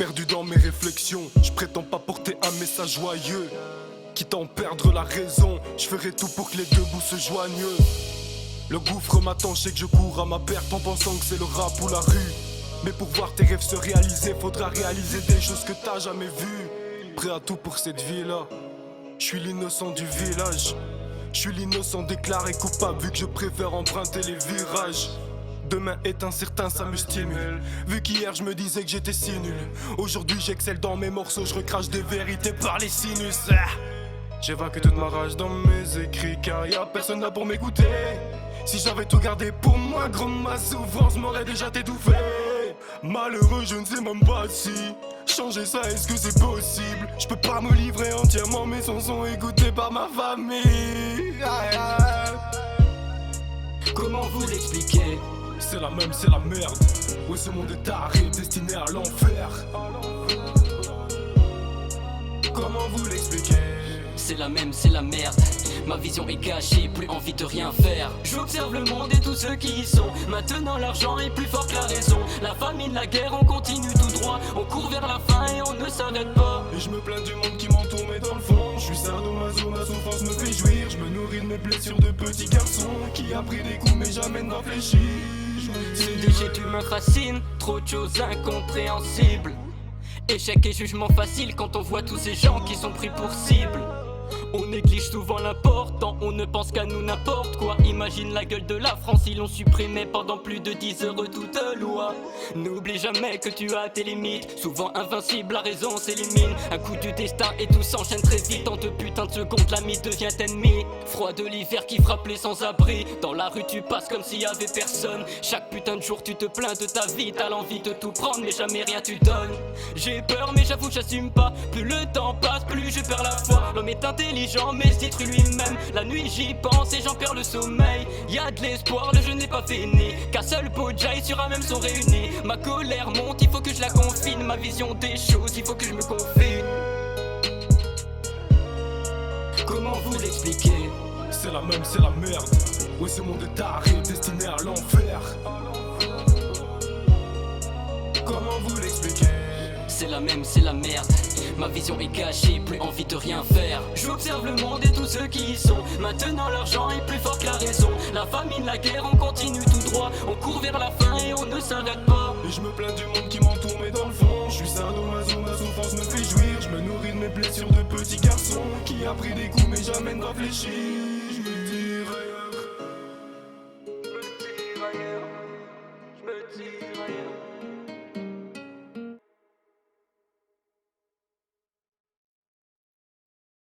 perdu dans mes réflexions. Je prétends pas porter un message joyeux, quitte à en perdre la raison. Je ferai tout pour que les deux bouts se joignent. Le gouffre m'attend, je sais que je cours à ma perte en pensant que c'est le rap ou la rue. Mais pour voir tes rêves se réaliser, faudra réaliser des choses que t'as jamais vues. Prêt à tout pour cette vie-là. Je suis l'innocent du village. Je suis l'innocent déclaré coupable vu que je préfère emprunter les virages. Demain est incertain, ça me stimule. Vu qu'hier je me disais que j'étais si nul, aujourd'hui j'excelle dans mes morceaux, je recrache des vérités par les sinus. J'ai vaincu toute ma rage dans mes écrits car y'a personne là pour m'écouter. Si j'avais tout gardé pour moi, gros, ma souffrance m'aurait déjà étouffé. Malheureux, je ne sais même pas si changer ça, est-ce que c'est possible? Je peux pas me livrer entièrement, mes sons sont écoutés par ma famille. Comment vous l'expliquer? C'est la même, c'est la merde. Ouais, ce monde est taré, destiné à l'enfer. Comment vous l'expliquer? C'est la même, c'est la merde. Ma vision est gâchée, plus envie de rien faire. J'observe le monde et tous ceux qui y sont. Maintenant l'argent est plus fort que la raison. La famine, la guerre, on continue tout droit. On court vers la fin et on ne s'arrête pas. Et je me plains du monde qui m'entoure mais dans le fond je suis sadomaso, ma souffrance me fait jouir. Je me nourris de mes blessures de petit garçon qui a pris des coups mais jamais ne réfléchir. Ces déchets humains fascinent, trop de choses incompréhensibles. Échec et jugement facile quand on voit tous ces gens qui sont pris pour cible. On néglige souvent l'important, on ne pense qu'à nous n'importe quoi. Imagine la gueule de la France, ils l'ont supprimé pendant plus de 10 heures toute loi. N'oublie jamais que tu as tes limites, souvent invincible, la raison s'élimine. Un coup du destin et tout s'enchaîne très vite. En 2 putains de secondes, l'ami devient ennemi. Froid de l'hiver qui frappe les sans-abri. Dans la rue tu passes comme s'il y avait personne. Chaque putain de jour tu te plains de ta vie. T'as l'envie de tout prendre mais jamais rien tu donnes. J'ai peur mais j'avoue que j'assume pas. Plus le temps passe, plus je perds la foi. L'homme est intelligent mais se détruit lui-même. La nuit j'y pense et j'en perds le sommeil. Y'a de l'espoir, le jeu n'est pas fini. Qu'un seul pot de jaille sur un même sont réunis. Ma colère monte, il faut que je la confine. Ma vision des choses, il faut que je me confie. Comment vous l'expliquer? C'est la même, c'est la merde. Ouais, ce monde est taré, destiné à l'enfer. Comment vous l'expliquer? C'est la même, c'est la merde. Ma vision est gâchée, plus envie de rien faire. J'observe le monde et tous ceux qui y sont. Maintenant l'argent est plus fort que la raison. La famine, la guerre, on continue tout droit. On court vers la fin et on ne s'arrête pas. Et je me plains du monde qui m'entoure mais dans le fond je suis sadomaso, ma souffrance me fait jouir. Je me nourris de mes blessures de petit garçon qui a pris des coups mais jamais ne réfléchir.